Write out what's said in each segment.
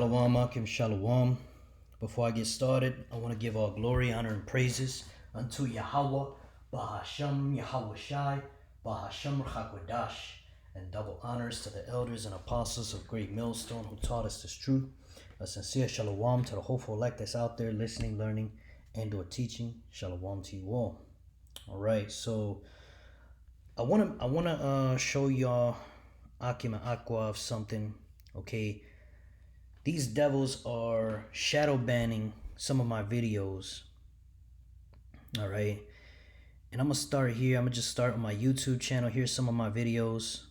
Shalom, Akim Shalom. Before I get started, I want to give all glory, honor, and praises unto Yahweh, Bahasham Yahweh Shai, Bahasham Chakwadash, and double honors to the elders and apostles of Great Millstone who taught us this truth. A sincere shalom to the hopeful elect that's out there listening, learning, and or teaching. Shalom to you all. All right, so I wanna show y'all Akim and Aqua of something. Okay. These devils are shadow banning some of my videos. All right. And I'm going to start here. I'm going to just start on my YouTube channel. Here's some of my videos.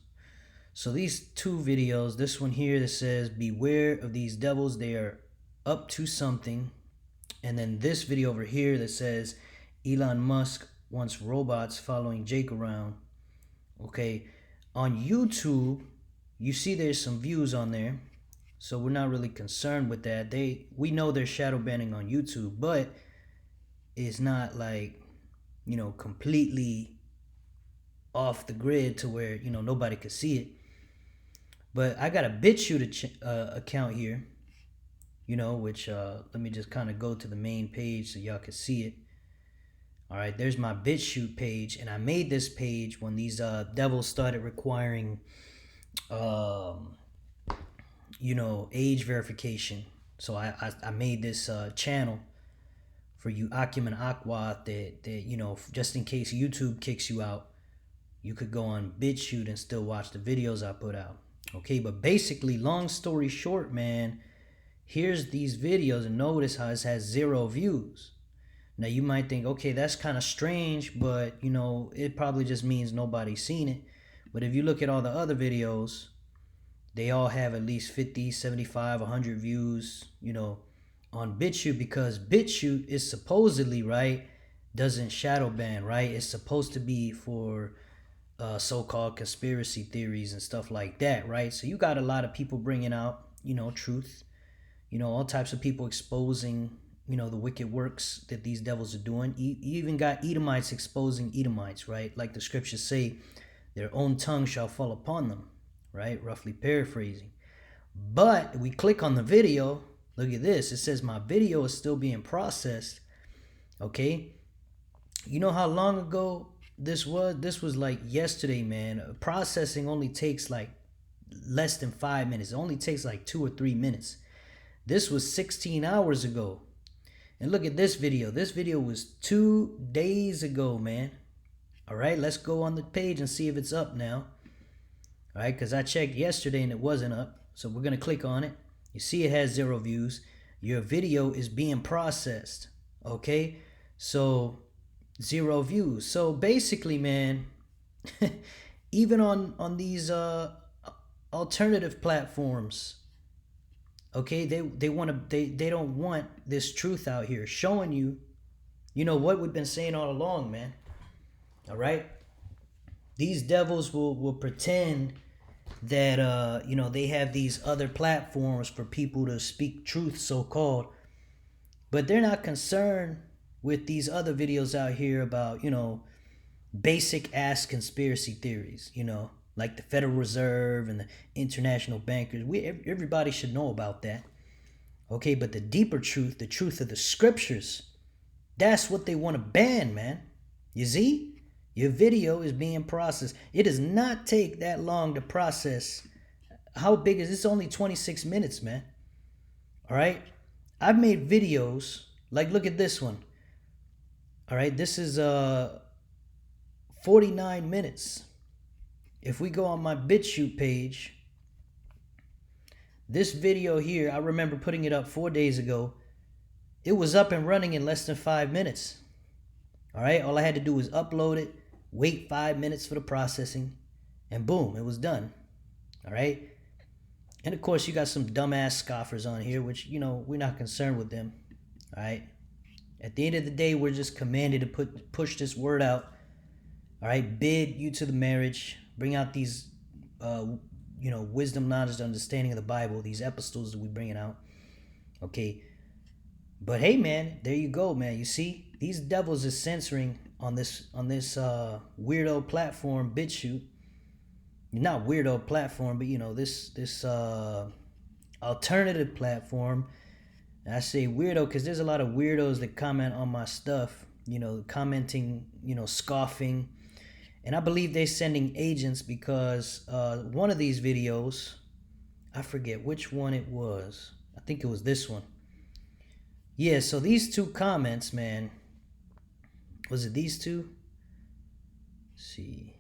So these two videos, this one here that says, beware of these devils. They are up to something. And then this video over here that says, Elon Musk wants robots following Jake around. Okay. On YouTube, you see there's some views on there. So we're not really concerned with that. We know they're shadow banning on YouTube, but it's not like, completely off the grid to where, nobody could see it. But I got a Bitchute account here, which let me just kind of go to the main page so y'all can see it. All right, there's my Bitchute page, and I made this page when these devils started requiring age verification. So I made this channel for you Akim and Aqua that just in case YouTube kicks you out, you could go on Bitchute and still watch the videos I put out. Okay, but basically, long story short, man, here's these videos, and notice how it has 0 views. Now you might think, okay, that's kind of strange, but it probably just means nobody's seen it. But if you look at all the other videos, they all have at least 50, 75, 100 views, on Bitchute, because Bitchute is supposedly, right, doesn't shadow ban, right? It's supposed to be for so-called conspiracy theories and stuff like that, right? So you got a lot of people bringing out, truth, all types of people exposing, the wicked works that these devils are doing. You even got Edomites exposing Edomites, right? Like the scriptures say, their own tongue shall fall upon them. Right? Roughly paraphrasing. But if we click on the video, look at this. It says my video is still being processed. Okay. You know how long ago this was? This was like yesterday, man. Processing only takes like less than 5 minutes. It only takes like 2 or 3 minutes. This was 16 hours ago. And look at this video. This video was 2 days ago, man. All right. Let's go on the page and see if it's up now. All right, because I checked yesterday and it wasn't up. So we're going to click on it. You see it has 0 views. Your video is being processed. Okay, so 0 views. So basically, man, even on these alternative platforms, okay, they don't want this truth out here showing you, what we've been saying all along, man. All right, these devils will pretend that they have these other platforms for people to speak truth, so-called, but they're not concerned with these other videos out here about basic ass conspiracy theories, like the Federal Reserve and the international bankers. Everybody should know about that. Okay, but the deeper truth, the truth of the scriptures, that's what they want to ban, man. You see? Your video is being processed. It does not take that long to process. How big is this? Only 26 minutes, man. All right. I've made videos. Like, look at this one. All right. This is 49 minutes. If we go on my Bitchute page, this video here, I remember putting it up 4 days ago. It was up and running in less than 5 minutes. All right. All I had to do was upload it, wait 5 minutes for the processing, and boom, it was done. All right. And of course, you got some dumbass scoffers on here, which, we're not concerned with them. All right. At the end of the day, we're just commanded to push this word out. All right. Bid you to the marriage. Bring out these, wisdom, knowledge, understanding of the Bible, these epistles that we're bringing out. Okay. But hey, man, there you go, man. You see, these devils is censoring on this weirdo platform, Bitchute. Not weirdo platform, but this alternative platform. And I say weirdo because there's a lot of weirdos that comment on my stuff, commenting, scoffing. And I believe they're sending agents because one of these videos, I forget which one it was. I think it was this one. Yeah, so these two comments, man. Was it these two? Let's see.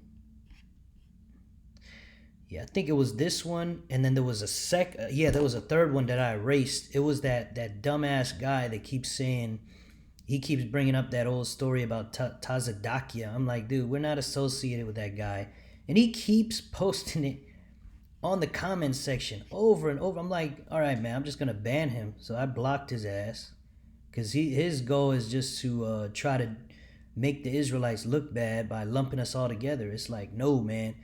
Yeah, I think it was this one, and then there was there was a third one that I erased. It was that dumbass guy that keeps saying, he keeps bringing up that old story about Tazadakia. I'm like, dude, we're not associated with that guy, and he keeps posting it on the comments section over and over. I'm like, all right, man, I'm just gonna ban him. So I blocked his ass because his goal is just to try to make the Israelites look bad by lumping us all together. It's like, no, man.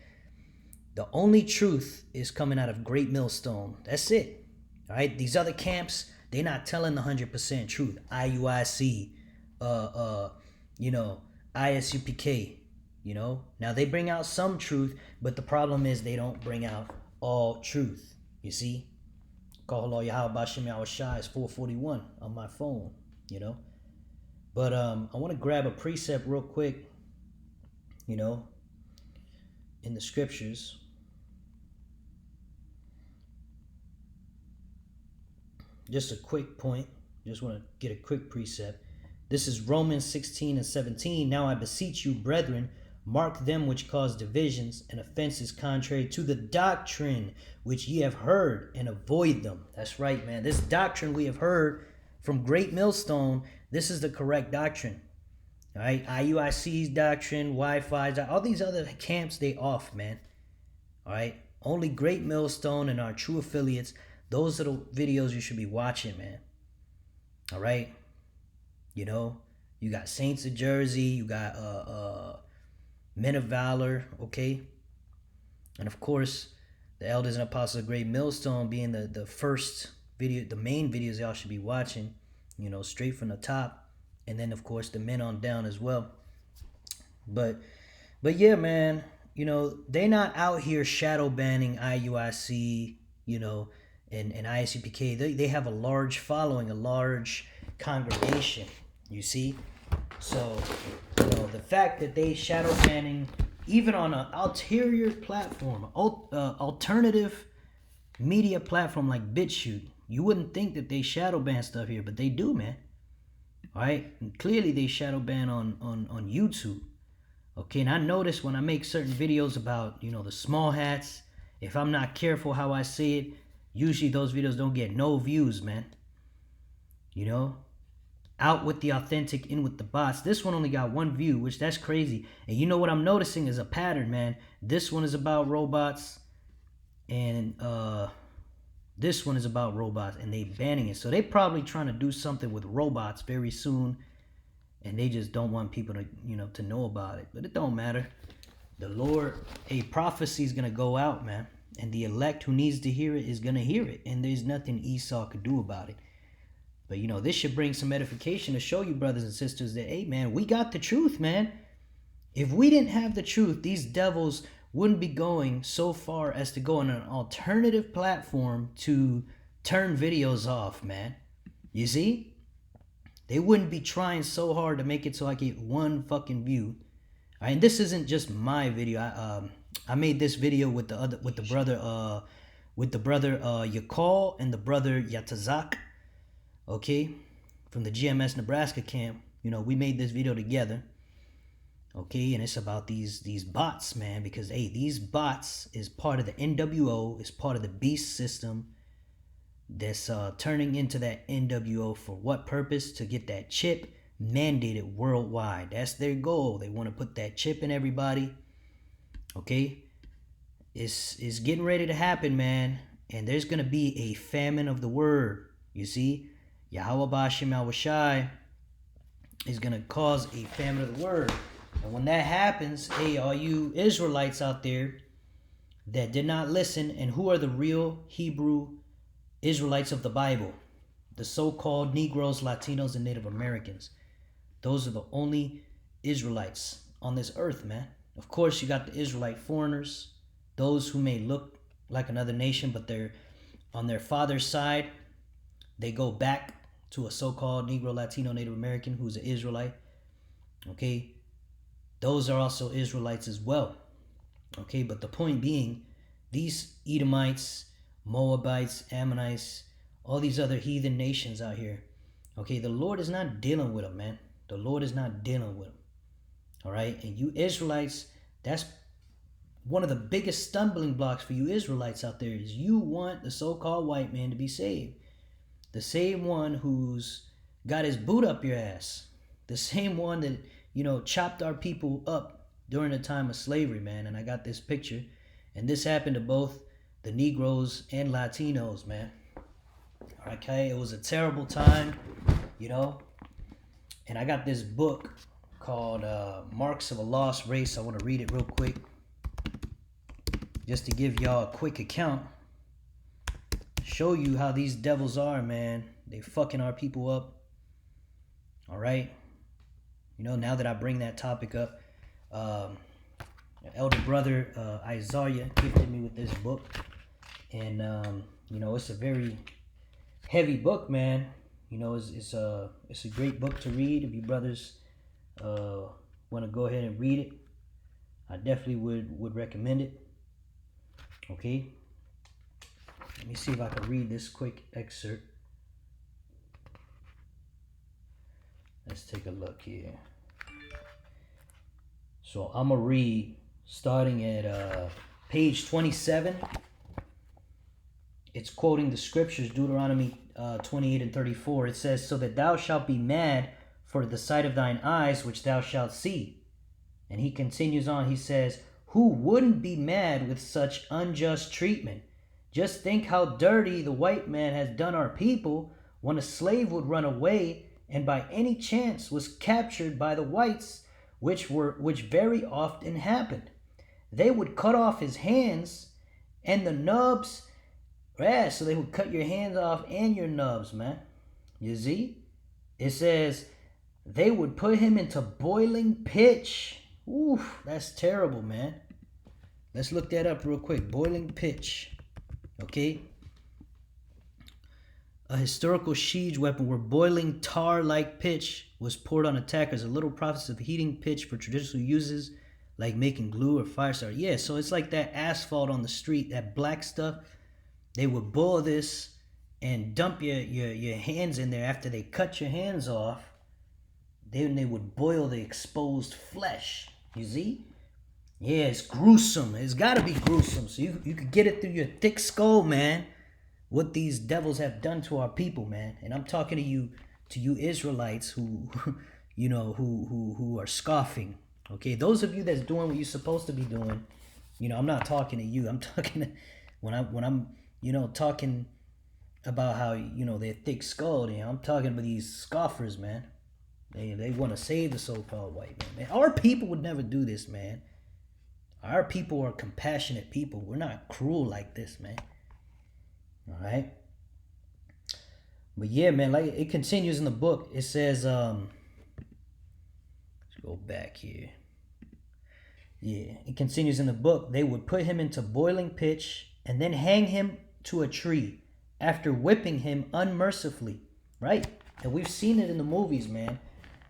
The only truth is coming out of Great Millstone. That's it. All right. These other camps, they're not telling the 100% truth. IUIC, ISUPK. Now they bring out some truth, but the problem is they don't bring out all truth. You see, call all Yahweh Bashim Yahweh Shai is 441 on my phone. But I want to grab a precept real quick. In the scriptures. Just a quick point. Just want to get a quick precept. This is Romans 16 and 17. Now I beseech you, brethren, mark them which cause divisions and offenses contrary to the doctrine which ye have heard, and avoid them. That's right, man. This doctrine we have heard from Great Millstone, this is the correct doctrine. All right, IUIC's doctrine, Wi-Fi's, all these other camps, they off, man. All right, only Great Millstone and our true affiliates, those are the videos you should be watching, man. All right, you got Saints of Jersey, you got Men of Valor, okay, and of course the Elders and Apostles of Great Millstone being the first video, the main videos y'all should be watching, straight from the top, and then of course the men on down as well. But yeah, man, they're not out here shadow banning IUIC, and ISUPK. They have a large following, a large congregation, you see. So the fact that they shadow banning even on an ulterior platform, alternative media platform like Bitchute, you wouldn't think that they shadow ban stuff here, but they do, man. All right, and clearly they shadow ban on YouTube. Okay, and I notice when I make certain videos about the small hats, if I'm not careful how I say it, usually those videos don't get no views, man. Out with the authentic, in with the bots. This one only got 1 view, which that's crazy. And you know what I'm noticing is a pattern, man. This one is about robots, and this one is about robots, and they banning it. So they probably trying to do something with robots very soon, and they just don't want people to to know about it. But it don't matter. The Lord, a prophecy is gonna go out, man, and the elect who needs to hear it is gonna hear it, and there's nothing Esau could do about it. But this should bring some edification to show you, brothers and sisters, that hey, man, we got the truth, man. If we didn't have the truth, these devils wouldn't be going so far as to go on an alternative platform to turn videos off, man. You see? They wouldn't be trying so hard to make it so I get 1 fucking view. All right, and this isn't just my video. I made this video with the brother Yakal and the brother Yatazak, okay, from the GMS Nebraska camp. We made this video together. Okay, and it's about these bots, man, because hey, these bots is part of the NWO, is part of the beast system that's turning into that NWO for what purpose? To get that chip mandated worldwide. That's their goal. They want to put that chip in everybody. Okay, it's getting ready to happen, man, and there's gonna be a famine of the word. You see, Yahweh Bashim Yahweh Shai is gonna cause a famine of the word. And when that happens, hey, all you Israelites out there that did not listen, and who are the real Hebrew Israelites of the Bible? The so-called Negroes, Latinos, and Native Americans. Those are the only Israelites on this earth, man. Of course, you got the Israelite foreigners, those who may look like another nation, but they're on their father's side, they go back to a so-called Negro, Latino, Native American who's an Israelite. Okay, those are also Israelites as well. Okay, but the point being, these Edomites, Moabites, Ammonites, all these other heathen nations out here, okay, the Lord is not dealing with them, man. The Lord is not dealing with them. All right, and you Israelites, that's one of the biggest stumbling blocks for you Israelites out there, is you want the so-called white man to be saved. The same one who's got his boot up your ass. The same one that, chopped our people up during the time of slavery, man. And I got this picture. And this happened to both the Negroes and Latinos, man. Okay, it was a terrible time, And I got this book called Marks of a Lost Race. I want to read it real quick, just to give y'all a quick account. Show you how these devils are, man. They fucking our people up. All right. Now that I bring that topic up, elder brother Isaiah gifted me with this book, and it's a very heavy book, man. It's a great book to read. If you brothers want to go ahead and read it, I definitely would recommend it. Okay. Let me see if I can read this quick excerpt. Let's take a look here. So I'm going to read starting at page 27. It's quoting the scriptures, Deuteronomy 28 and 34. It says, "So that thou shalt be mad for the sight of thine eyes, which thou shalt see." And he continues on. He says, "Who wouldn't be mad with such unjust treatment? Just think how dirty the white man has done our people. When a slave would run away and by any chance was captured by the whites, which very often happened, they would cut off his hands and the nubs. Yeah, so they would cut your hands off and your nubs, man. You see? It says they would put him into boiling pitch. Oof, that's terrible, man. Let's look that up real quick. Boiling pitch. Okay, a historical siege weapon where boiling tar-like pitch was poured on attackers. A little process of heating pitch for traditional uses, like making glue or fire starter. Yeah, so it's like that asphalt on the street, that black stuff. They would boil this and dump your hands in there after they cut your hands off. Then they would boil the exposed flesh. You see? Yeah, it's gruesome. It's got to be gruesome. So you could get it through your thick skull, man, what these devils have done to our people, man. And I'm talking to you Israelites who who are scoffing. Okay, those of you that's doing what you're supposed to be doing, I'm not talking to you. I'm talking to, when I'm talking about how they're thick skulled. I'm talking about these scoffers, man. They want to save the so-called white man. Our people would never do this, man. Our people are compassionate people. We're not cruel like this, man. All right. But yeah, man, like it continues in the book. It says, let's go back here. Yeah, it continues in the book. They would put him into boiling pitch and then hang him to a tree after whipping him unmercifully, right? And we've seen it in the movies, man.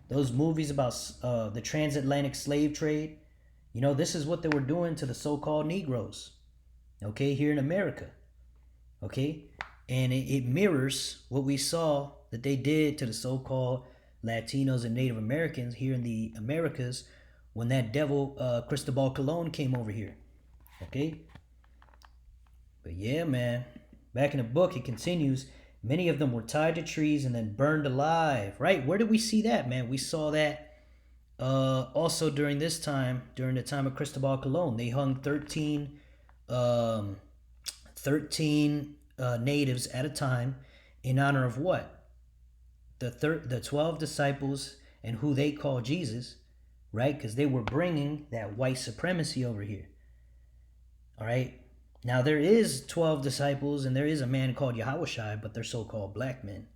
Those movies about the transatlantic slave trade. This is what they were doing to the so-called Negroes, okay, here in America, okay? And it mirrors what we saw that they did to the so-called Latinos and Native Americans here in the Americas when that devil Cristobal Colon came over here, okay? But yeah, man, back in the book, it continues, many of them were tied to trees and then burned alive, right? Where did we see that, man? We saw that also during the time of Cristobal Colon. They hung 13 natives at a time in honor of what? The 12 disciples and who they call Jesus, right? Because they were bringing that white supremacy over here. All right. Now there is 12 disciples and there is a man called Yahushua, but they're so-called black men.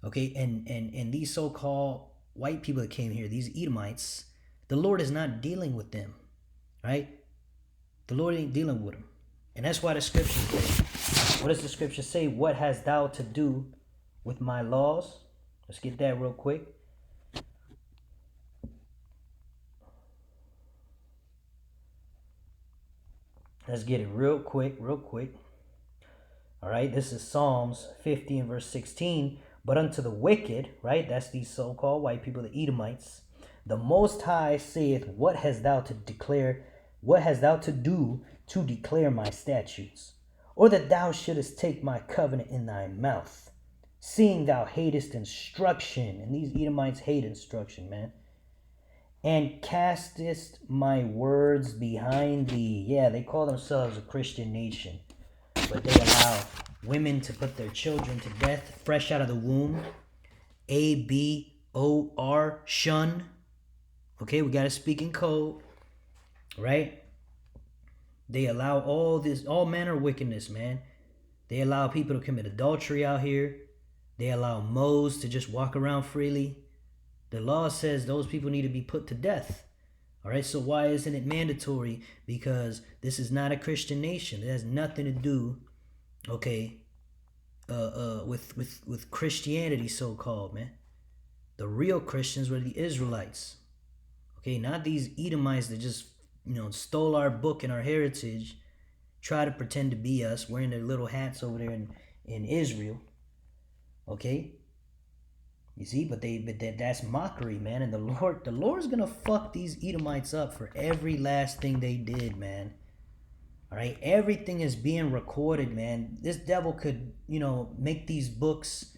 Okay, and these so-called white people that came here, these Edomites, the Lord is not dealing with them, right? The Lord ain't dealing with them. And that's why the scriptures say, What does the scripture say? What hast thou to do with my laws? Let's get that real quick. Let's get it real quick. All right, this is Psalms 50 and verse 16. But unto the wicked, right, that's these so-called white people, the Edomites, the Most High saith, what hast thou to declare? What hast thou to do to declare my statutes? Or that thou shouldest take my covenant in thy mouth, seeing thou hatest instruction. And these Edomites hate instruction, man. And castest my words behind thee. Yeah, they call themselves a Christian nation, but they allow women to put their children to death fresh out of the womb. ABOR, shun. Okay, we got to speak in code, right? They allow all manner of wickedness, man. They allow people to commit adultery out here. They allow moles to just walk around freely. The law says those people need to be put to death. All right, so why isn't it mandatory? Because this is not a Christian nation. It has nothing to do, okay, with Christianity, so-called, man. The real Christians were the Israelites. Okay, not these Edomites that just, stole our book and our heritage, try to pretend to be us, wearing their little hats over there in Israel. Okay? You see, but that's mockery, man. And the Lord's gonna fuck these Edomites up for every last thing they did, man. All right, everything is being recorded, man. This devil could, make these books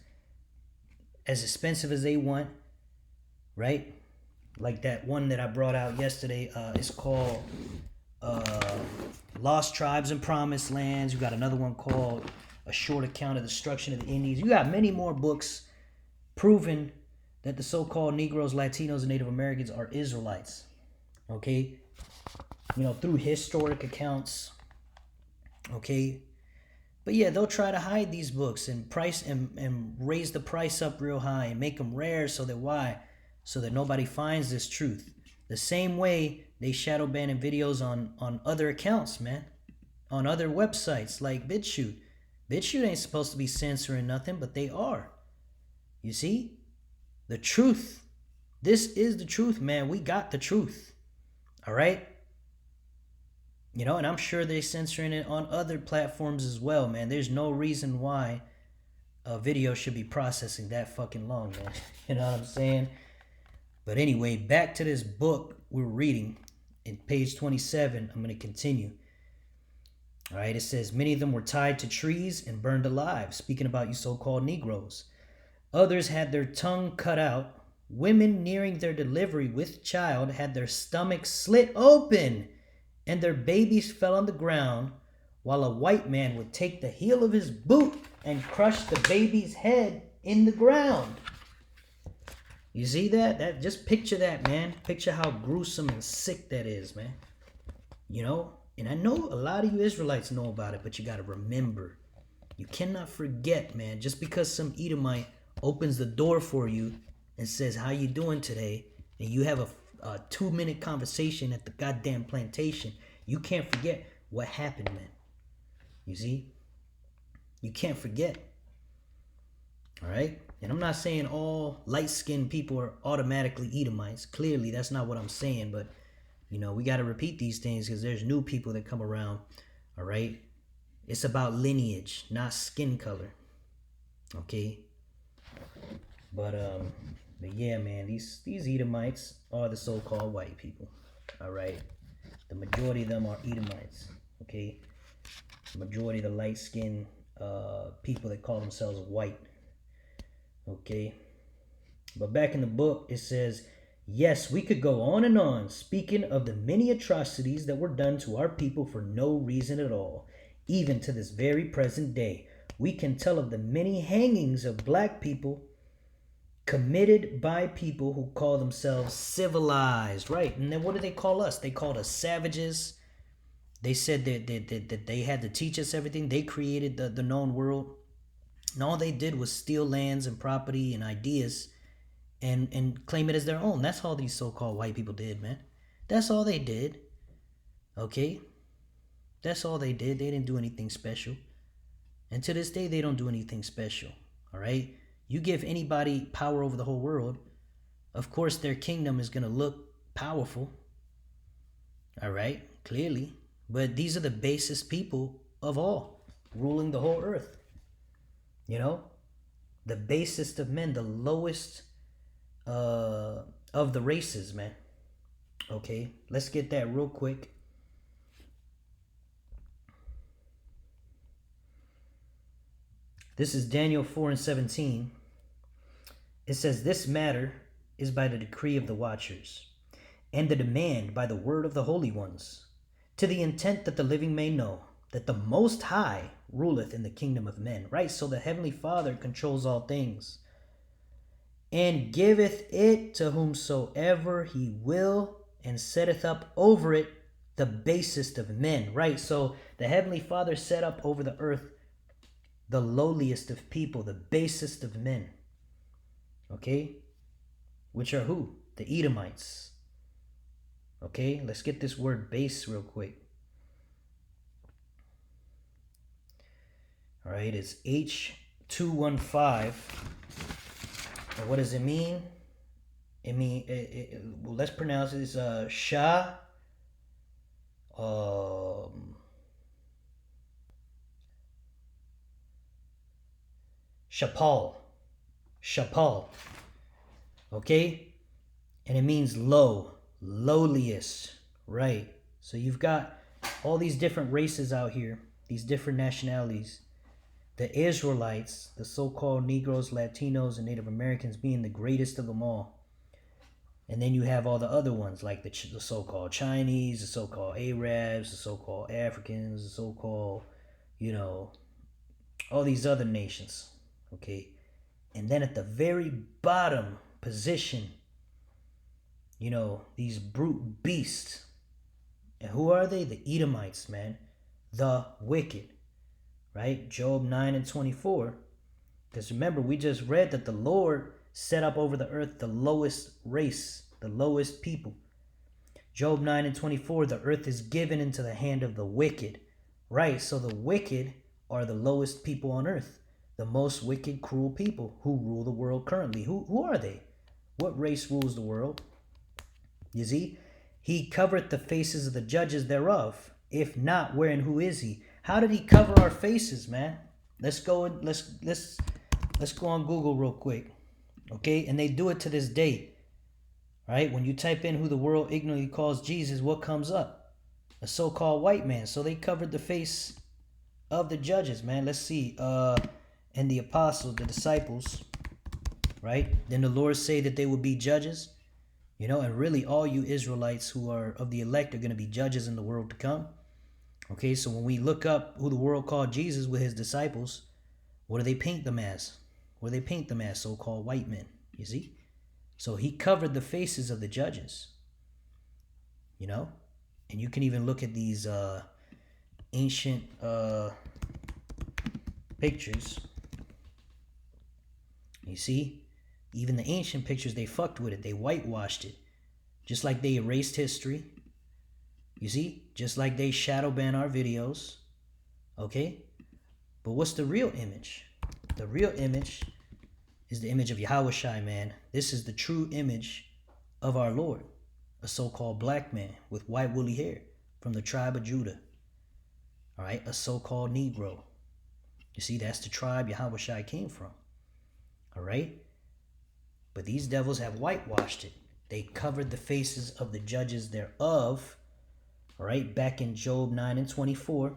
as expensive as they want, right? Like that one that I brought out yesterday. It's called Lost Tribes and Promised Lands. You got another one called A Short Account of the Destruction of the Indies. You got many more books proving that the so-called Negroes, Latinos, and Native Americans are Israelites. Okay? Through historic accounts. Okay? But yeah, they'll try to hide these books and price and raise the price up real high and make them rare so that why? So that nobody finds this truth. The same way they shadow banning videos on other accounts, man. On other websites like Bitchute. Bitchute ain't supposed to be censoring nothing, but they are. You see? The truth. This is the truth, man. We got the truth. All right? And I'm sure they're censoring it on other platforms as well, man. There's no reason why a video should be processing that fucking long, man. You know what I'm saying? But anyway, back to this book we're reading. In page 27, I'm going to continue. All right, it says, many of them were tied to trees and burned alive, speaking about you so-called Negroes. Others had their tongue cut out. Women nearing their delivery with child had their stomachs slit open, and their babies fell on the ground, while a white man would take the heel of his boot and crush the baby's head in the ground. You see that? Just picture that, man. Picture how gruesome and sick that is, man. And I know a lot of you Israelites know about it, but you got to remember. You cannot forget, man. Just because some Edomite opens the door for you and says, how you doing today? And you have a 2-minute conversation at the goddamn plantation. You can't forget what happened, man. You see? You can't forget. All right? And I'm not saying all light-skinned people are automatically Edomites. Clearly, that's not what I'm saying. But, we got to repeat these things because there's new people that come around. All right? It's about lineage, not skin color. Okay? But yeah, man, these Edomites are the so-called white people. All right? The majority of them are Edomites. Okay? The majority of the light-skinned people that call themselves white. Okay, but back in the book, it says, yes, we could go on, speaking of the many atrocities that were done to our people for no reason at all. Even to this very present day, we can tell of the many hangings of black people committed by people who call themselves civilized, right? And then what do they call us? They called us savages. They said that they had to teach us everything. They created the known world. And all they did was steal lands and property and ideas and claim it as their own. That's all these so-called white people did, man. That's all they did. Okay? That's all they did. They didn't do anything special. And to this day, they don't do anything special. All right? You give anybody power over the whole world, of course, their kingdom is going to look powerful. All right? Clearly. But these are the basest people of all, ruling the whole earth. You know? The basest of men, the lowest of the races, man. Okay? Let's get that real quick. This is Daniel 4:17. It says, "This matter is by the decree of the watchers, and the demand by the word of the holy ones, to the intent that the living may know that the Most High ruleth in the kingdom of men." Right? So the Heavenly Father controls all things, and giveth it to whomsoever he will, and setteth up over it the basest of men. Right? So the Heavenly Father set up over the earth the lowliest of people, the basest of men. Okay? Which are who? The Edomites. Okay? Let's get this word base real quick. All right, it's H215. And what does it mean? Well, let's pronounce it as Shah. Shapal. Okay? And it means low, lowliest. Right. So you've got all these different races out here, these different nationalities. The Israelites, the so-called Negroes, Latinos, and Native Americans being the greatest of them all. And then you have all the other ones, like the so-called Chinese, the so-called Arabs, the so-called Africans, the so-called, all these other nations. Okay? And then at the very bottom position, these brute beasts. And who are they? The Edomites, man. The wicked. Right? Job 9:24. Because remember, we just read that the Lord set up over the earth the lowest race, the lowest people. Job 9:24, the earth is given into the hand of the wicked. Right? So the wicked are the lowest people on earth. The most wicked, cruel people who rule the world currently. Who are they? What race rules the world? You see? He covered the faces of the judges thereof. If not, where and who is he? How did he cover our faces, man? Let's go on Google real quick. Okay? And they do it to this day. Right? When you type in who the world ignorantly calls Jesus, what comes up? A so-called white man. So they covered the face of the judges, man. Let's see. And the apostles, the disciples, right? Then the Lord say that they will be judges. And really all you Israelites who are of the elect are going to be judges in the world to come. Okay, so when we look up who the world called Jesus with his disciples, what do they paint them as? What do they paint them as? So-called white men, you see? So he covered the faces of the judges, And you can even look at these ancient pictures. You see? Even the ancient pictures, they fucked with it. They whitewashed it. Just like they erased history. You see? Just like they shadow ban our videos. Okay? But what's the real image? The real image is the image of Yahushua, man. This is the true image of our Lord. A so-called black man with white woolly hair from the tribe of Judah. All right? A so-called Negro. You see, that's the tribe Yahushua came from. All right? But these devils have whitewashed it. They covered the faces of the judges thereof. All right, back in Job 9:24.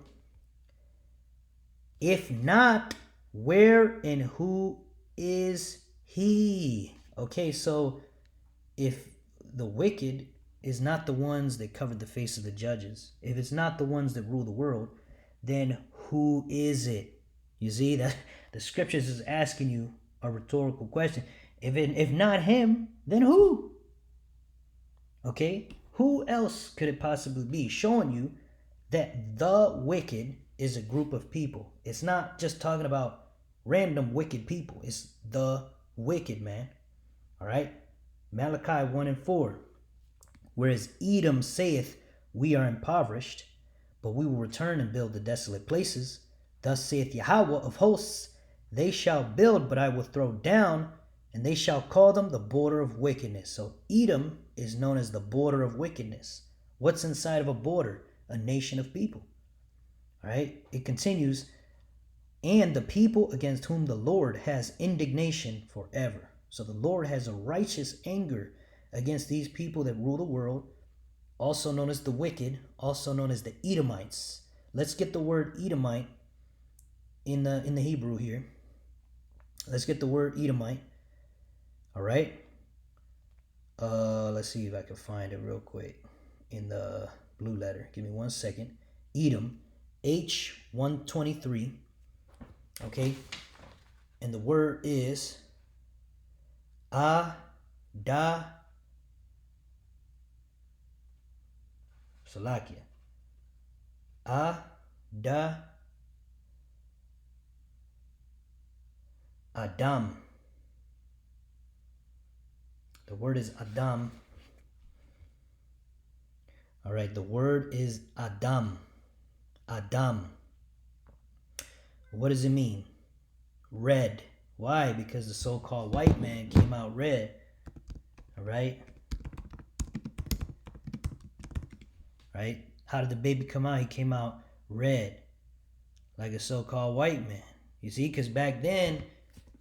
If not, where and who is he? Okay, so if the wicked is not the ones that covered the face of the judges, if it's not the ones that rule the world, then who is it? You see, that the scriptures is asking you a rhetorical question. If not him, then who? Okay? Who else could it possibly be? Showing you that the wicked is a group of people. It's not just talking about random wicked people. It's the wicked, man. All right? Malachi 1:4. Whereas Edom saith, we are impoverished, but we will return and build the desolate places. Thus saith Yahweh of hosts, they shall build, but I will throw down, and they shall call them the border of wickedness. So Edom is known as the border of wickedness. What's inside of a border? A nation of people. All right, it continues, and the people against whom the Lord has indignation forever. So the Lord has a righteous anger against these people that rule the world, also known as the wicked, also known as the Edomites. Let's get the word Edomite in the Hebrew here. Let's get the word Edomite. All right. Let's see if I can find it real quick in the blue letter. Give me 1 second. Edom, H123. Okay. And the word is Ada Salakia. Ada Adam. The word is Adam. All right, the word is Adam. Adam. What does it mean? Red. Why? Because the so-called white man came out red. All right. Right? How did the baby come out? He came out red, like a so-called white man. You see, because back then,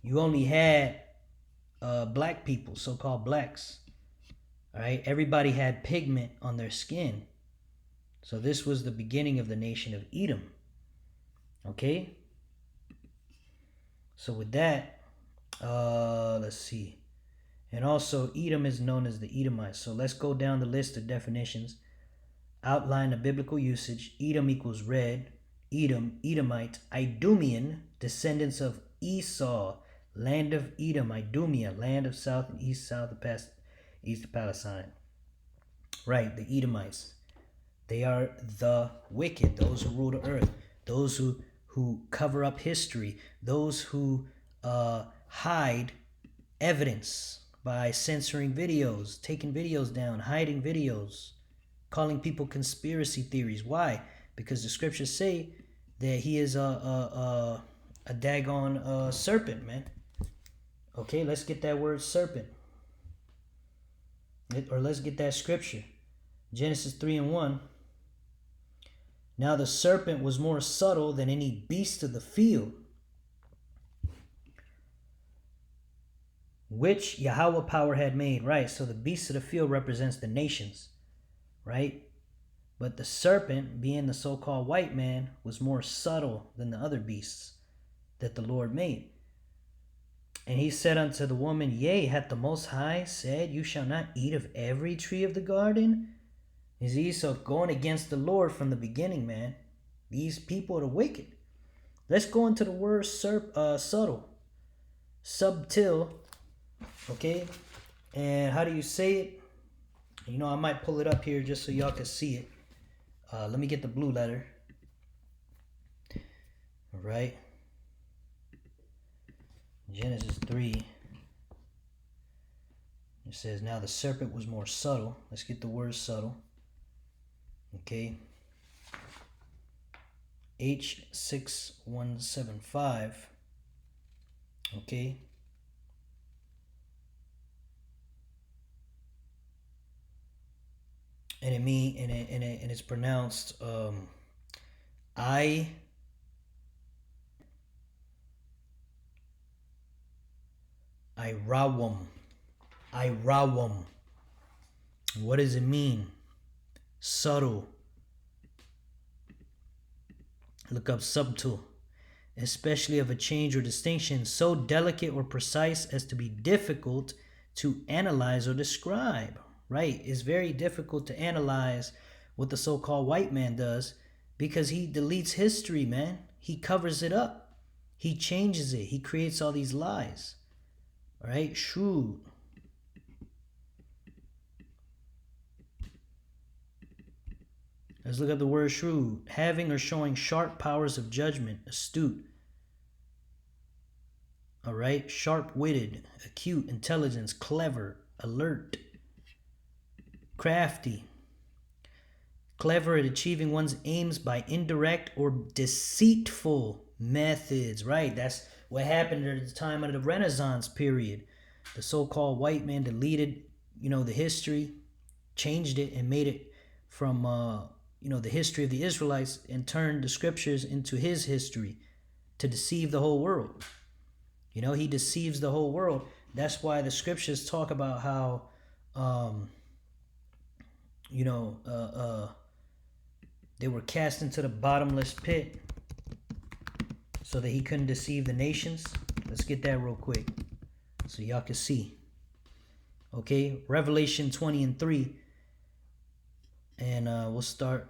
you only had black people, so-called blacks. All right? Everybody had pigment on their skin. So this was the beginning of the nation of Edom. Okay? So with that, let's see. And also, Edom is known as the Edomites. So let's go down the list of definitions. Outline of biblical usage. Edom equals red. Edom, Edomite, Idumean, descendants of Esau, land of Edom, Idumea, land of south and east of Palestine. Right, the Edomites. They are the wicked, those who rule the earth, those who cover up history, those who hide evidence by censoring videos, taking videos down, hiding videos, calling people conspiracy theories. Why? Because the scriptures say that he is a daggone serpent, man. Okay, let's get that word serpent. Or let's get that scripture. Genesis 3:1. Now the serpent was more subtle than any beast of the field, which Yahweh power had made. Right, so the beast of the field represents the nations, right? But the serpent, being the so-called white man, was more subtle than the other beasts that the Lord made. And he said unto the woman, Yea, hath the Most High said, You shall not eat of every tree of the garden? You see, so going against the Lord from the beginning, man. These people are wicked. Let's go into the word subtle. Subtil. Okay? And how do you say it? You know, I might pull it up here just so y'all can see it. Let me get the blue letter. All right. Genesis 3. It says, Now the serpent was more subtle. Let's get the word subtle. Okay. H6175. Okay. And it's pronounced Irawam. Irawam. What does it mean? Subtle. Look up subtle. Especially of a change or distinction so delicate or precise as to be difficult to analyze or describe. Right? It's very difficult to analyze what the so-called white man does because he deletes history, man. He covers it up. He changes it. He creates all these lies. All right? Shrewd. Let's look at the word shrewd. Having or showing sharp powers of judgment, astute. All right? Sharp-witted, acute, intelligence, clever, alert, crafty. Clever at achieving one's aims by indirect or deceitful Methods, right? That's what happened at the time of the Renaissance period. The so-called white man deleted, the history, changed it, and made it from, the history of the Israelites, and turned the scriptures into his history to deceive the whole world. He deceives the whole world. That's why the scriptures talk about how, you know, uh, uh, they were cast into the bottomless pit so that he couldn't deceive the nations. Let's get that real quick so y'all can see. Okay, Revelation 20 and 3. And we'll start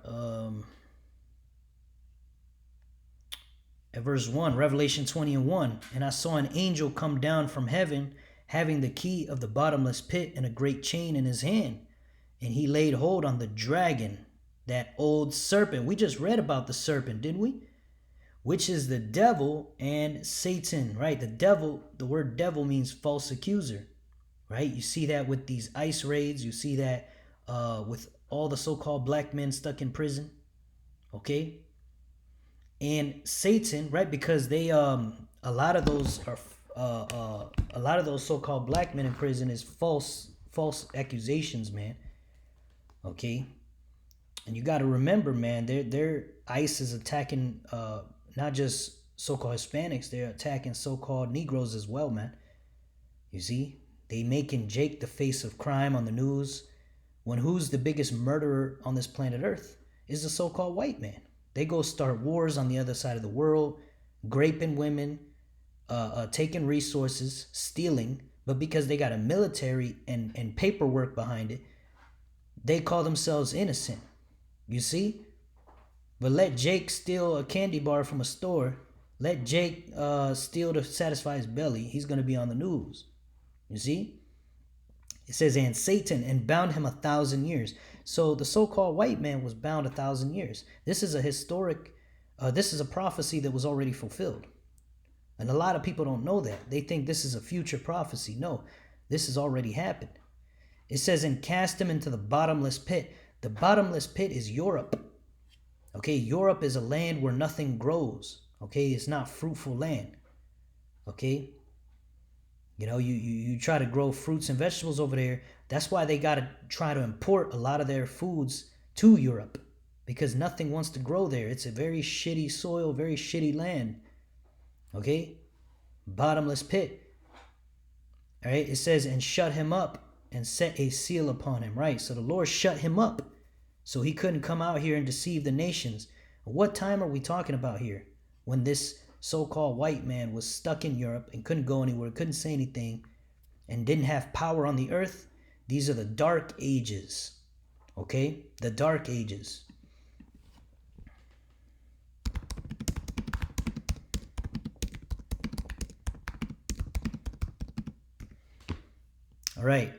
at verse 1. Revelation 20 and 1. And I saw an angel come down from heaven, having the key of the bottomless pit and a great chain in his hand. And he laid hold on the dragon, that old serpent. We just read about the serpent, didn't we? Which is the devil and Satan, right? The devil, the word devil means false accuser, right? You see that with these ICE raids. You see that with all the so-called black men stuck in prison, okay? And Satan, right? Because they, a lot of those are, a lot of those so-called black men in prison is false accusations, man. Okay, and you got to remember, man, their ICE is attacking not just so-called Hispanics, they're attacking so-called Negroes as well, man. You see, they making Jake the face of crime on the news, when who's the biggest murderer on this planet Earth is the so-called white man. They go start wars on the other side of the world, raping women, taking resources, stealing, but because they got a military and paperwork behind it, they call themselves innocent. You see? But let Jake steal a candy bar from a store. Let Jake steal to satisfy his belly. He's going to be on the news. You see? It says, and Satan, and bound him 1,000 years. So the so-called white man was bound 1,000 years. This is a historic, this is a prophecy that was already fulfilled. And a lot of people don't know that. They think this is a future prophecy. No, this has already happened. It says, and cast him into the bottomless pit. The bottomless pit is Europe. Okay, Europe is a land where nothing grows. Okay, it's not fruitful land. Okay, you try to grow fruits and vegetables over there. That's why they got to try to import a lot of their foods to Europe, because nothing wants to grow there. It's a very shitty soil, very shitty land. Okay, bottomless pit. All right, it says, and shut him up and set a seal upon him, right? So the Lord shut him up so he couldn't come out here and deceive the nations. What time are we talking about here? When this so-called white man was stuck in Europe and couldn't go anywhere, couldn't say anything, and didn't have power on the earth. These are the dark ages, okay? The dark ages. All right.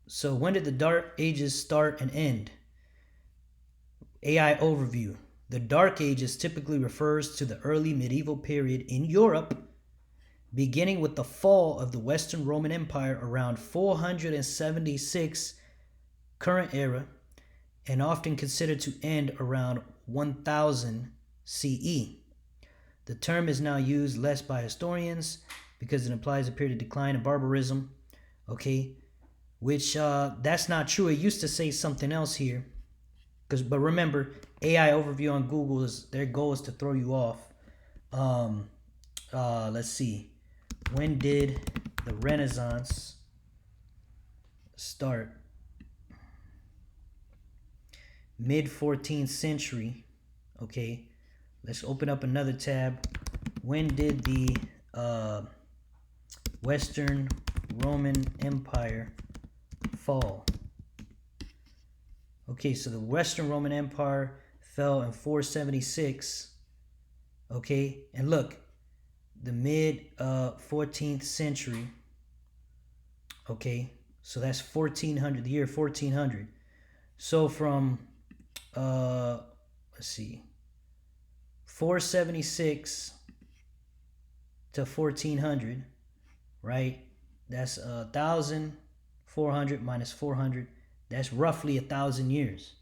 So when did the dark ages start and end? AI overview. The Dark Ages typically refers to the early medieval period in Europe, beginning with the fall of the Western Roman Empire around 476 current era, and often considered to end around 1000 CE. The term is now used less by historians because it implies a period of decline and barbarism, okay? Which that's not true. It used to say something else here. But remember, AI overview on Google is their goal is to throw you off. Let's see. When did the Renaissance start? Mid 14th century. Okay. Let's open up another tab. When did the Western Roman Empire fall? Okay, so the Western Roman Empire fell in 476. Okay, and look, the mid 14th century. Okay, so that's 1400, the year 1400. So from let's see, 476 to 1400, right? That's 1,400 minus 400. That's roughly 1,000 years.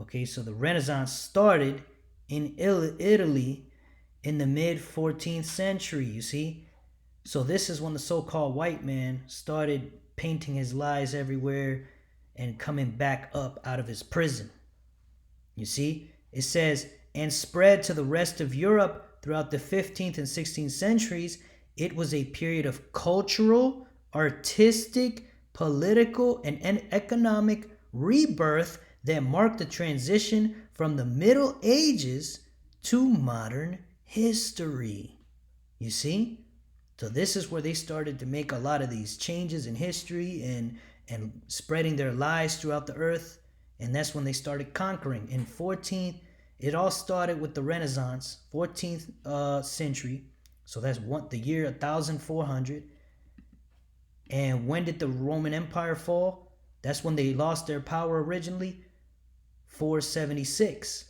Okay, so the Renaissance started in Italy in the mid 14th century, you see? So this is when the so-called white man started painting his lies everywhere and coming back up out of his prison. You see? It says, and spread to the rest of Europe throughout the 15th and 16th centuries. It was a period of cultural, artistic, political, and economic rebirth that marked the transition from the Middle Ages to modern history. You see? So this is where they started to make a lot of these changes in history and spreading their lies throughout the earth. And that's when they started conquering. In 14th, it all started with the Renaissance, 14th century. So that's the year 1400. And when did the Roman Empire fall? That's when they lost their power originally, 476.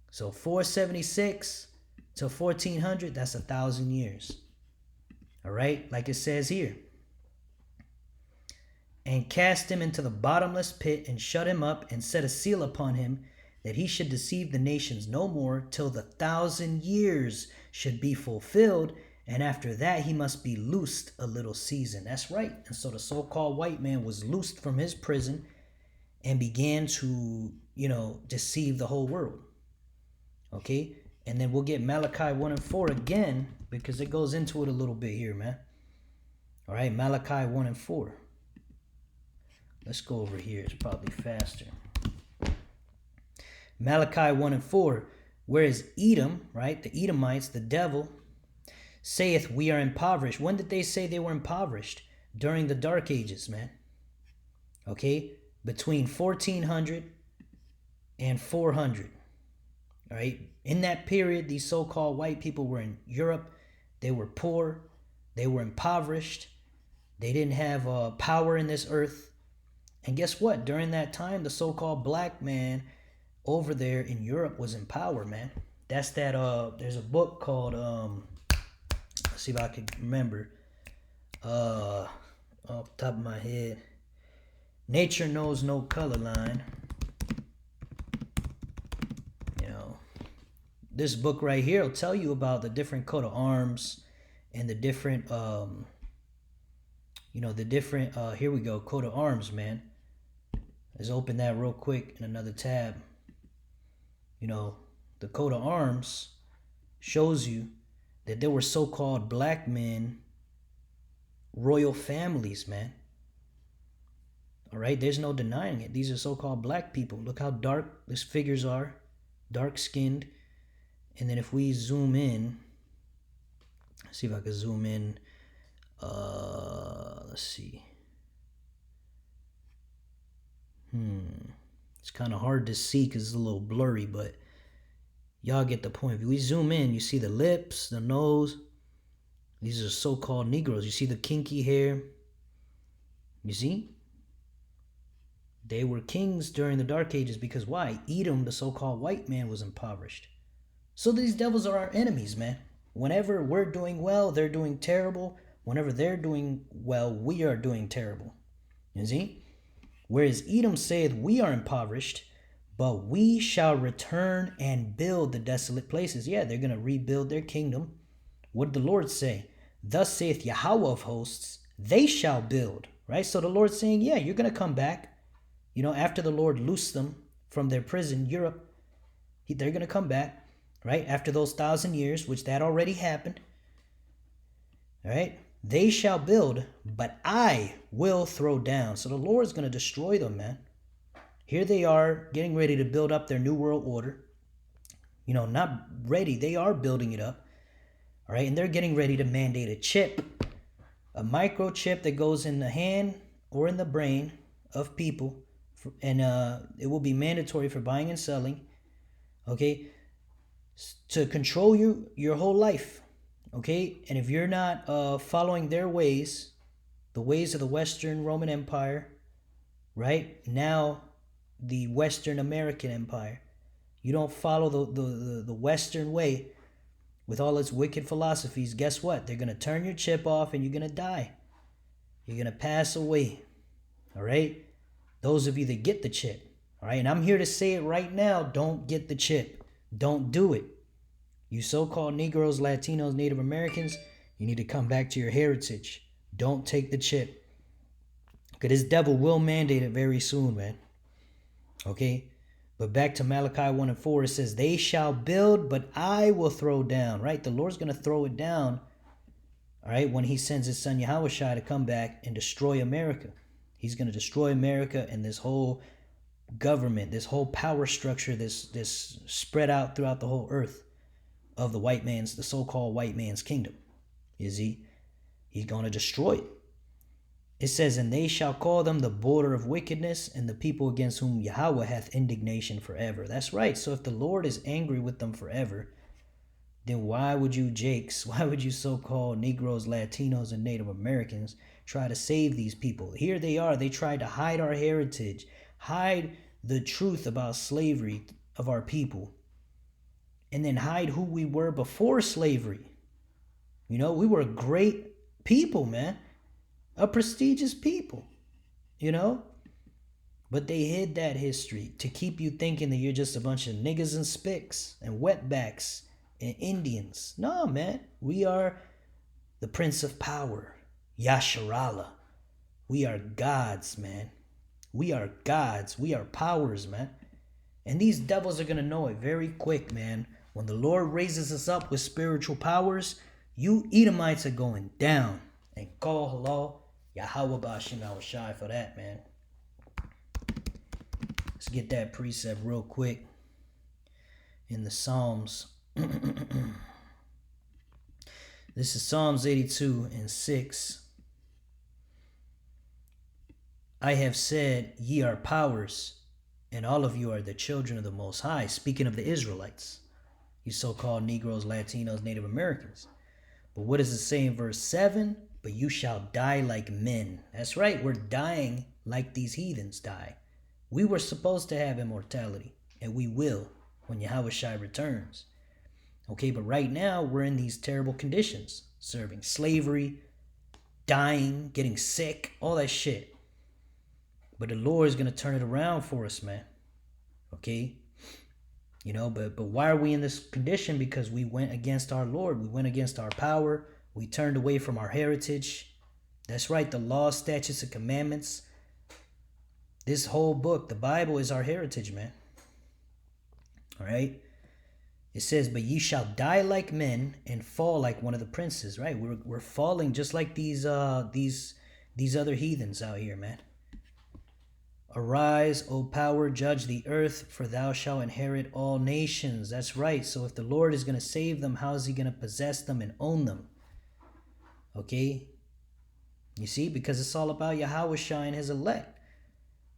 So 476 to 1400, that's 1,000 years. All right, like it says here. And cast him into the bottomless pit and shut him up and set a seal upon him that he should deceive the nations no more till the 1,000 years should be fulfilled. And after that, he must be loosed a little season. That's right. And so the so-called white man was loosed from his prison and began to, deceive the whole world. Okay. And then we'll get Malachi 1 and 4 again because it goes into it a little bit here, man. All right. Malachi 1 and 4. Let's go over here. It's probably faster. Malachi 1 and 4. Whereas Edom, right, the Edomites, the devil, saith we are impoverished. When did they say they were impoverished? During the Dark Ages, man. Okay? Between 1400 and 400. All right? In that period, these so-called white people were in Europe. They were poor. They were impoverished. They didn't have power in this earth. And guess what? During that time, the so-called black man over there in Europe was in power, man. That's that, there's a book called, let's see if I can remember, off the top of my head, Nature Knows No Color Line. This book right here will tell you about the different coat of arms and the different, here we go, coat of arms, man. Let's open that real quick in another tab. The coat of arms shows you that there were so-called black men, royal families, man. All right, there's no denying it. These are so-called black people. Look how dark these figures are, dark-skinned. And then if we zoom in, see if I can zoom in. Let's see. It's kind of hard to see because it's a little blurry, but y'all get the point. If we zoom in, you see the lips, the nose. These are so-called Negroes. You see the kinky hair. You see? They were kings during the Dark Ages because why? Edom, the so-called white man, was impoverished. So these devils are our enemies, man. Whenever we're doing well, they're doing terrible. Whenever they're doing well, we are doing terrible. You see? Whereas Edom saith, we are impoverished, but we shall return and build the desolate places. Yeah, they're going to rebuild their kingdom. What did the Lord say? Thus saith Yahweh of hosts, they shall build. Right? So the Lord's saying, yeah, you're going to come back. After the Lord loosed them from their prison, Europe, they're going to come back. Right? After those 1,000 years, which that already happened. All right? They shall build, but I will throw down. So the Lord's going to destroy them, man. Here they are getting ready to build up their new world order. Not ready. They are building it up. All right? And they're getting ready to mandate a chip, a microchip that goes in the hand or in the brain of people. And it will be mandatory for buying and selling. Okay? To control your whole life. Okay? And if you're not following their ways, the ways of the Western Roman Empire, right? Now, the Western American Empire. You don't follow the Western way with all its wicked philosophies. Guess what? They're going to turn your chip off and you're going to die. You're going to pass away. All right? Those of you that get the chip. All right? And I'm here to say it right now. Don't get the chip. Don't do it. You so-called Negroes, Latinos, Native Americans, you need to come back to your heritage. Don't take the chip. Because this devil will mandate it very soon, man. Okay? But back to Malachi 1 and 4, it says, they shall build, but I will throw down, right? The Lord's going to throw it down, all right, when he sends his son Yahushua to come back and destroy America. He's going to destroy America and this whole government, this whole power structure, this spread out throughout the whole earth of the so-called white man's kingdom. Is he? He's going to destroy it. It says, and they shall call them the border of wickedness and the people against whom Yahweh hath indignation forever. That's right. So if the Lord is angry with them forever, then why would you so-called Negroes, Latinos, and Native Americans try to save these people? Here they are. They tried to hide our heritage, hide the truth about slavery of our people, and then hide who we were before slavery. You know, we were a great people, man. A prestigious people, you know? But they hid that history to keep you thinking that you're just a bunch of niggas and spicks and wetbacks and Indians. No, man. We are the Prince of Power, Yasharallah. We are gods, man. We are gods. We are powers, man. And these devils are going to know it very quick, man. When the Lord raises us up with spiritual powers, you Edomites are going down. And call hello, Yahweh Bashim Awashai for that, man. Let's get that precept real quick in the Psalms. This is Psalms 82 and 6. I have said, ye are powers, and all of you are the children of the Most High. Speaking of the Israelites, you so-called Negroes, Latinos, Native Americans. But what does it say in verse 7? But you shall die like men. That's right, we're dying like these heathens die. We were supposed to have immortality, and we will when Yahushua returns. Okay, but right now we're in these terrible conditions, serving slavery, dying, getting sick, all that shit. But the Lord is going to turn it around for us, man. Okay? You know, but why are we in this condition? Because we went against our Lord. We went against our power. We turned away from our heritage. That's right, the law, statutes, and commandments. This whole book, the Bible, is our heritage, man. All right? It says, but ye shall die like men and fall like one of the princes, right? We're falling just like these other heathens out here, man. Arise, O power, judge the earth, for thou shalt inherit all nations. That's right. So if the Lord is going to save them, how is he going to possess them and own them? Okay? You see, because it's all about Yahushua and his elect.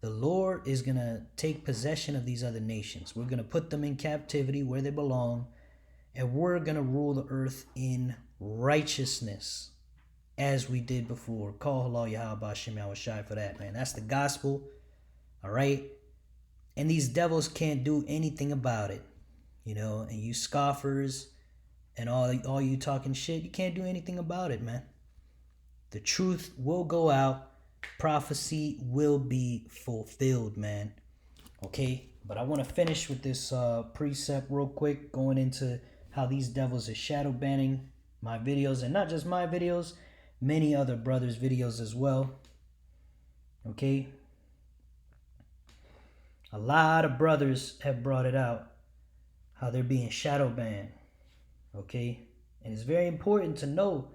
The Lord is going to take possession of these other nations. We're going to put them in captivity where they belong, and we're going to rule the earth in righteousness as we did before. Call halal Yahweh Shem Yahushai for that, man. That's the gospel, all right? And these devils can't do anything about it, you know? And you scoffers and all you talking shit, you can't do anything about it, man. The truth will go out. Prophecy will be fulfilled, man. Okay, but I want to finish with this precept real quick, going into how these devils are shadow banning my videos, and not just my videos, many other brothers' videos as well. Okay, a lot of brothers have brought it out, how they're being shadow banned. Okay, and it's very important to know,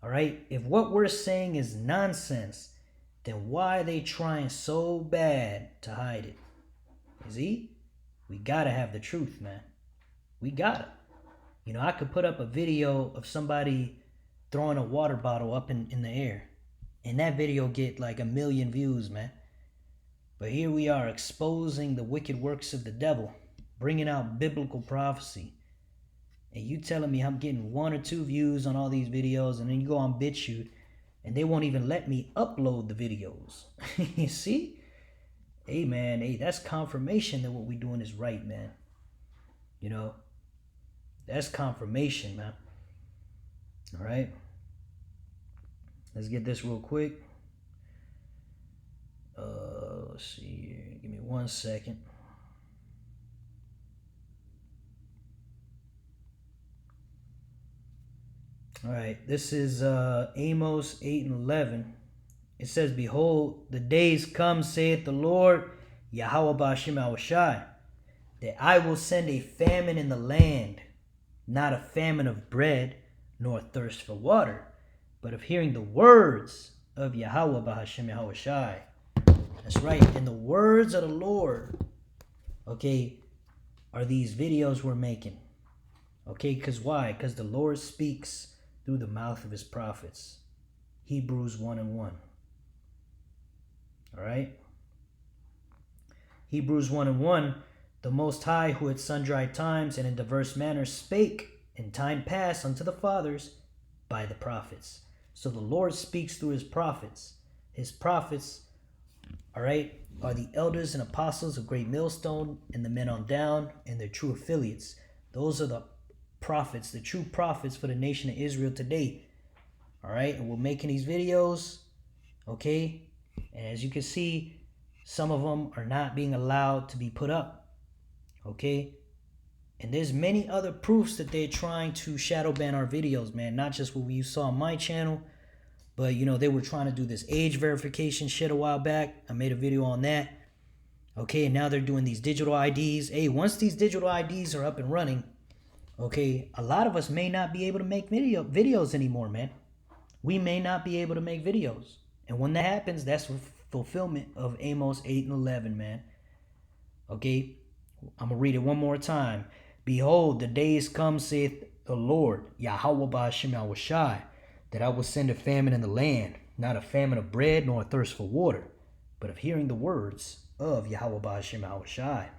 all right, if what we're saying is nonsense, then why are they trying so bad to hide it? You see? We gotta have the truth, man. We gotta. You know, I could put up a video of somebody throwing a water bottle up in the air, and that video get like 1 million views, man. But here we are exposing the wicked works of the devil, bringing out biblical prophecy. And you telling me I'm getting 1 or 2 views on all these videos, and then you go on Bitchute, and they won't even let me upload the videos. You see? Hey, man, hey, that's confirmation that what we're doing is right, man. You know? That's confirmation, man. All right? Let's get this real quick. Let's see here. Give me 1 second. All right, this is Amos 8 and 11. It says, "Behold, the days come, saith the Lord, Yahweh Ba'ashem Awashai, that I will send a famine in the land, not a famine of bread, nor thirst for water, but of hearing the words of Yahweh Ba'ashem Awashai." That's right, and the words of the Lord, okay, are these videos we're making. Okay, because why? Because the Lord speaks through the mouth of his prophets. Hebrews 1 and 1. All right? Hebrews 1 and 1. The Most High, who at sundry times and in diverse manners spake in time past unto the fathers by the prophets. So the Lord speaks through his prophets. His prophets, all right, are the elders and apostles of Great Millstone and the men on down and their true affiliates. Those are the prophets, the true prophets for the nation of Israel today. All right, and we're making these videos, okay? And as you can see, some of them are not being allowed to be put up, okay? And there's many other proofs that they're trying to shadow ban our videos, man. Not just what you saw on my channel, but, you know, they were trying to do this age verification shit a while back. I made a video on that. Okay, and now they're doing these digital IDs. Hey, once these digital IDs are up and running, okay, a lot of us may not be able to make videos anymore, man. We may not be able to make videos. And when that happens, that's fulfillment of Amos 8 and 11, man. Okay, I'm going to read it one more time. "Behold, the days come, saith the Lord, Yahweh Ba'ashem Awashai, that I will send a famine in the land, not a famine of bread nor a thirst for water, but of hearing the words of Yahweh Ba'ashem Awashai."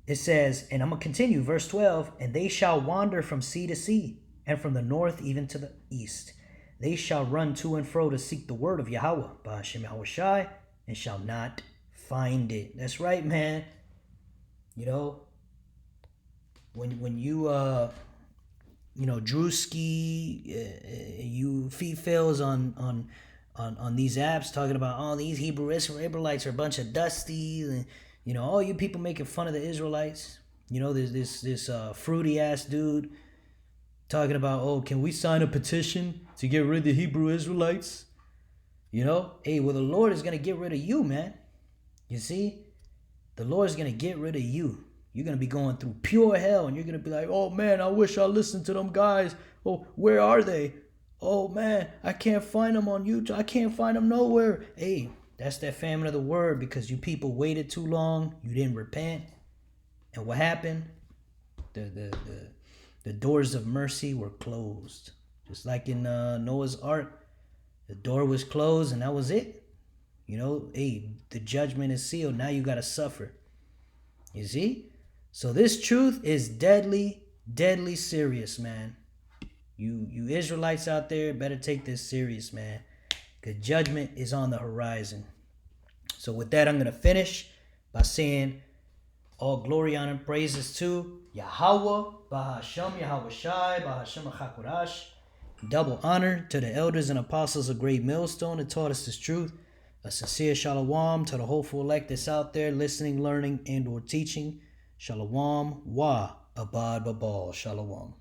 It says, and I'm going to continue, verse 12, "And they shall wander from sea to sea, and from the north even to the east. They shall run to and fro to seek the word of Yahweh Ba'ashem Awashai, and shall not find it." That's right, man. You know, when you Drewski, you females on these apps talking about, oh, these Hebrew Israelites are a bunch of dusty, and all you people making fun of the Israelites. There's this fruity ass dude talking about, oh, can we sign a petition to get rid of the Hebrew Israelites? Hey, well, the Lord is gonna get rid of you, man. You see, the Lord is gonna get rid of you. You're going to be going through pure hell, and you're going to be like, oh, man, I wish I listened to them guys. Oh, where are they? Oh, man, I can't find them on YouTube. I can't find them nowhere. Hey, that's that famine of the word, because you people waited too long. You didn't repent. And what happened? The doors of mercy were closed. Just like in Noah's Ark, the door was closed, and that was it. Hey, the judgment is sealed. Now you got to suffer. You see? So this truth is deadly, deadly serious, man. You Israelites out there better take this serious, man. Because judgment is on the horizon. So with that, I'm going to finish by saying all glory, honor, and praises to Yahweh, Bahashem Yahweh Shai, Bahashem HaKodash. Double honor to the elders and apostles of Great Millstone that taught us this truth. A sincere shalom to the hopeful elect that's out there listening, learning, and or teaching. Shalom wa abad babal. Shalom.